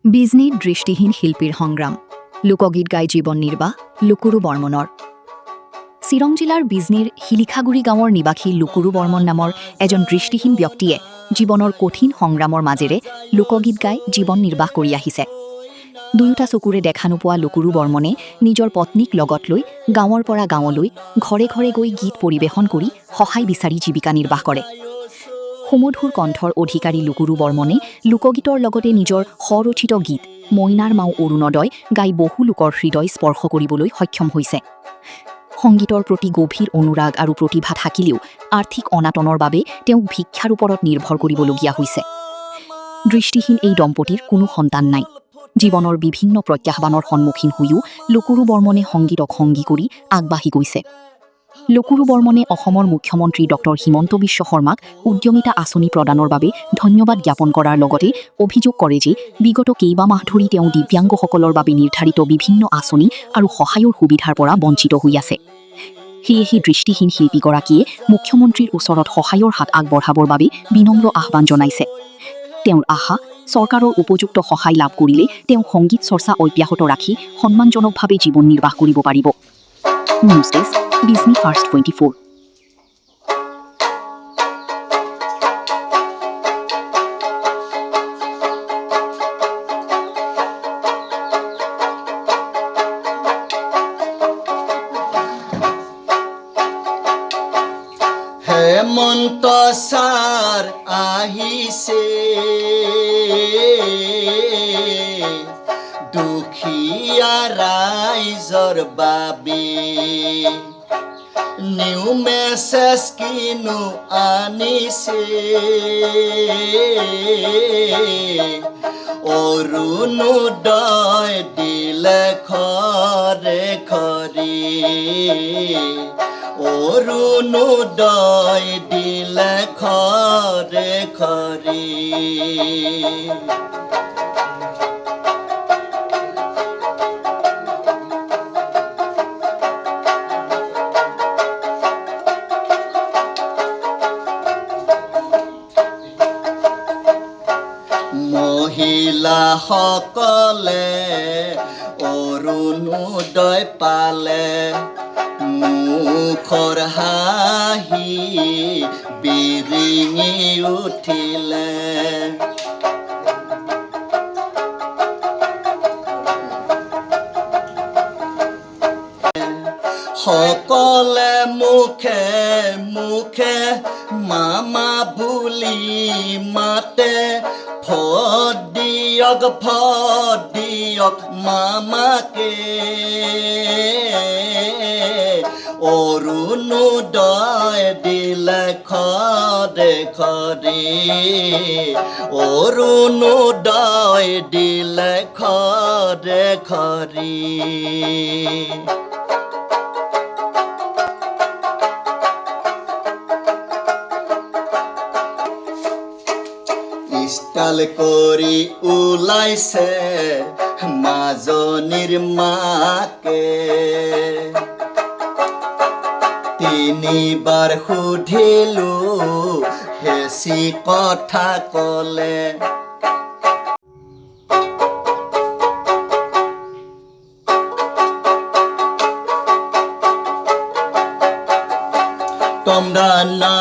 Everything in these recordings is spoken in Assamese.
বিজনীত দৃষ্টিহীন শিল্পীৰ সংগ্ৰাম লোকগীত গাই জীৱন নিৰ্বাহ লুকুৰু বৰ্মনৰ চিৰং জিলাৰ বিজনীৰ শিলিখাগুৰি গাঁৱৰ নিবাসী লুকুৰু বৰ্মন নামৰ এজন দৃষ্টিহীন ব্যক্তিয়ে জীৱনৰ কঠিন সংগ্ৰামৰ মাজেৰে লোকগীত গাই জীৱন নিৰ্বাহ কৰি আহিছে। দুয়োটা চকুৰে দেখা নোপোৱা লুকুৰু বৰ্মনে নিজৰ পত্নীক লগত লৈ গাঁৱৰ পৰা গাঁৱলৈ ঘৰে ঘৰে গৈ গীত পৰিৱেশন কৰি সহায় বিচাৰি জীৱিকা নিৰ্বাহ কৰে। সুমধুৰ কণ্ঠৰ অধিকাৰী লুকুৰু বৰ্মনে লোকগীতৰ লগতে নিজৰ স্বৰচিত গীত মইনাৰ মাও অৰুণোদয় গাই বহু লোকৰ হৃদয় স্পৰ্শ কৰিবলৈ সক্ষম হৈছে। সংগীতৰ প্ৰতি গভীৰ অনুৰাগ আৰু প্ৰতিভা থাকিলেও আৰ্থিক অনাটনৰ বাবে তেওঁক ভিক্ষাৰ ওপৰত নিৰ্ভৰ কৰিবলগীয়া হৈছে। দৃষ্টিহীন এই দম্পতীৰ কোনো সন্তান নাই। জীৱনৰ বিভিন্ন প্ৰত্যাহ্বানৰ সন্মুখীন হৈও লুকুৰু বৰ্মনে সংগীতক সংগী কৰি আগবাঢ়ি গৈছে। লুকুৰু বৰ্মনে অসমৰ মুখ্যমন্ত্ৰী ডক্টৰ হিমন্ত বিশ্ব শৰ্মাক উদ্যমিতা আঁচনি প্ৰদানৰ বাবে ধন্যবাদ জ্ঞাপন কৰাৰ লগতে অভিযোগ কৰে যে বিগত কেইবামাহ ধৰি তেওঁ দিব্যাংগসকলৰ বাবে নিৰ্ধাৰিত বিভিন্ন আঁচনি আৰু সহায়ৰ সুবিধাৰ পৰা বঞ্চিত হৈ আছে। সেয়েহে দৃষ্টিহীন শিল্পীগৰাকীয়ে মুখ্যমন্ত্ৰীৰ ওচৰত সহায়ৰ হাত আগবঢ়াবৰ বাবে বিনম্ৰ আহ্বান জনাইছে। তেওঁৰ আশা, চৰকাৰৰ উপযুক্ত সহায় লাভ কৰিলে তেওঁ সংগীত চৰ্চা অব্যাহত ৰাখি সন্মানজনকভাৱে জীৱন নিৰ্বাহ কৰিব পাৰিব। News desk, Bijni first 24। Hemanta sir আহিছে, দুখীয়া ৰাইজৰ বাবে নিউ মেছেজ কিনো আনিছে, অৰুণোদয় দিলে ঘৰে ঘৰে, অৰুণোদয় দিলে ঘৰে ঘৰে। মহিলাসকলে অৰুণোদয় পালে, মুখৰ হাঁহি বিৰিঙি উঠিলে, সকলে মুখে মুখে মামা বুলি মাতে, ভোট দিয়ক মামাকে, অৰুণোদয় দিলে ঘৰে ঘৰে, অৰুণোদয় দিলে ঘৰে ঘৰে। ষ্টাইল কৰি ওলাইছে মাজনীৰ মাকে, তিনিবাৰ সুধিলো হেঁচি কথা ক'লে, তোমরা না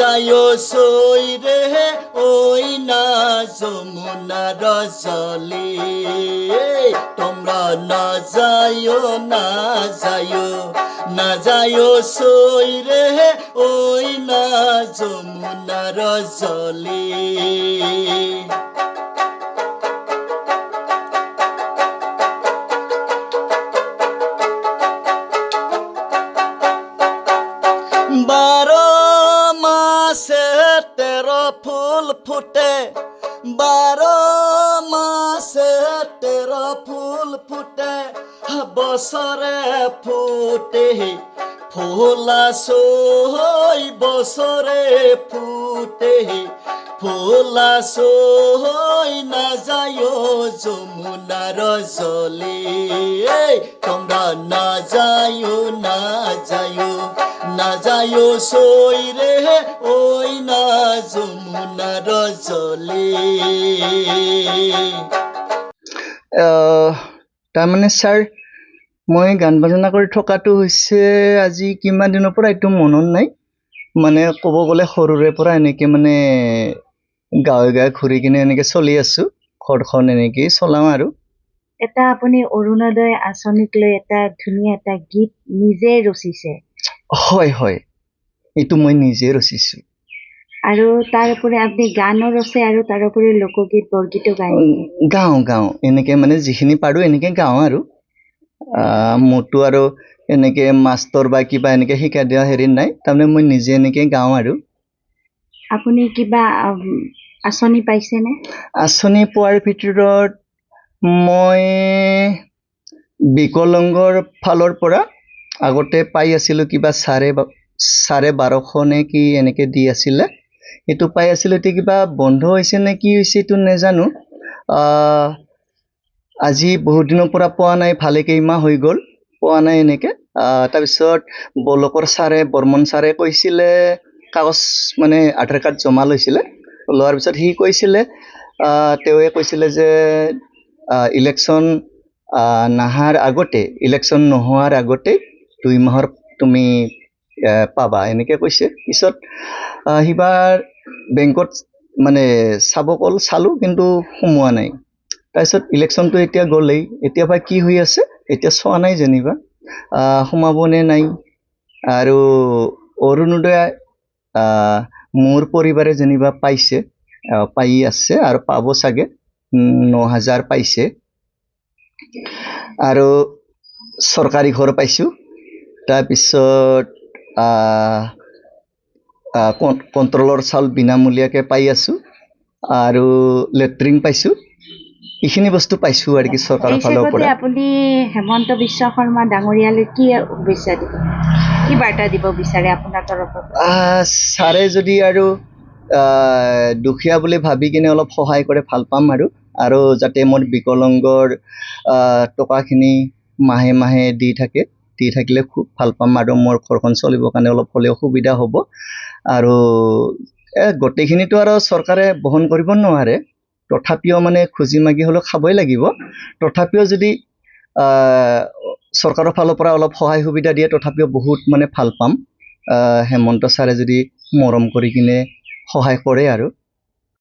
যায় সই রে ওই না যমুনার জলে, তোমরা না যায় সই রে ওই না যমুনার জলে। বারো মাসে তেরো ফুল ফুটে, বারো মাসে তেরো ফুল ফুটে, বছরে ফুটে ফুলা সই, বছরে ফুটে ফুলা সৈ নাযায় যমুনার জলে তোমরা নাযায় নাযায় সৈ রে ওই না যমুনার জলে তাৰমানে ছাৰ মই গান বাজনা কৰি থকাটো হৈছে আজি কিমান দিনৰ পৰা এইটো মনত নাই মানে ক'ব গ'লে সৰুৰে পৰা এনেকৈ মানে গাঁৱে গাঁৱে ঘূৰি কিনে এনেকৈ চলি আছোঁ ঘৰখন এনেকেই চলাওঁ আৰু এটা আপুনি অৰুণোদয় আঁচনিক লৈ এটা ধুনীয়া এটা গীত নিজে ৰচিছে হয় হয় এইটো মই নিজে ৰচিছোঁ আৰু তাৰ উপৰি আপুনি গানো ৰচে আৰু তাৰ উপৰি লোকগীত বৰগীতো গায় গাওঁ এনেকৈ মানে যিখিনি পাৰোঁ এনেকৈ গাওঁ আৰু মোৰতো আৰু এনেকৈ মাষ্টৰ বা কিবা এনেকৈ শিকাই দিয়া হেৰি নাই তাৰমানে মই নিজে এনেকৈ গাওঁ আৰু আপুনি কিবা আঁচনি পাইছেনে আঁচনি পোৱাৰ ভিতৰত মই বিকলাংগৰ ফালৰ পৰা আগতে পাই আছিলোঁ কিবা 1250 নে কি এনেকৈ দি আছিলে সেইটো পাই আছিলোঁ এতিয়া কিবা বন্ধ হৈছে নে কি হৈছে এইটো নাজানো আজি বহুত দিনৰ পৰা পোৱা নাই ভালে কেইমাহ হৈ গ'ল পোৱা নাই এনেকৈ তাৰপিছত বলকৰ ছাৰে বৰ্মন ছাৰে কৈছিলে কাগজ মানে আধাৰ কাৰ্ড জমা লৈছিলে লোৱাৰ পিছত সি কৈছিলে তেওঁৱে কৈছিলে যে ইলেকশ্যন ইলেকশ্যন নোহোৱাৰ আগতে 2 মাহৰ তুমি পাবা এনেকৈ কৈছে পিছত সিবাৰ বেংকত মানে চালোঁ কিন্তু সোমোৱা নাই তাৰপিছত ইলেকশ্যনটো এতিয়া গ'লেই এতিয়া বা কি হৈ আছে এতিয়া চোৱা নাই যেনিবা সোমাবনে নাই আৰু অৰুণোদয় মোৰ পৰিবাৰে যেনিবা পাইছে পাই আছে আৰু পাব চাগে 9000 পাইছে আৰু চৰকাৰী ঘৰ পাইছোঁ তাৰপিছত কণ্ট্ৰলৰ চাউল বিনামূলীয়াকৈ পাই আছোঁ আৰু লেট্ৰিন পাইছোঁ এইখিনি বস্তু পাইছোঁ আৰু কি চৰকাৰৰ ফালৰ পৰা আপুনি হেমন্ত বিশ্ব শৰ্মা ডাঙৰীয়ালৈ কি শুভেচ্ছা দিব কি বাৰ্তা দিব বিচাৰে আপোনাৰ তৰফৰ ছাৰে যদি আৰু দুখীয়া বুলি ভাবি কিনে অলপ সহায় কৰে ভাল পাম আৰু যাতে মোৰ বিকলাংগৰ টকাখিনি মাহে মাহে দি থাকিলে খুব ভাল পাম আৰু মোৰ ঘৰখন চলিবৰ কাৰণে অলপ হ'লেও সুবিধা হ'ব আৰু গোটেইখিনিতো আৰু চৰকাৰে বহন কৰিব নোৱাৰে তথাপিও মানে খুজি মাগি হ'লেও খাবই লাগিব তথাপিও যদি চৰকাৰৰ ফালৰ পৰা অলপ সহায় সুবিধা দিয়ে তথাপিও বহুত মানে ভাল পাম হেমন্ত ছাৰে যদি মৰম কৰি কিনে সহায় কৰে আৰু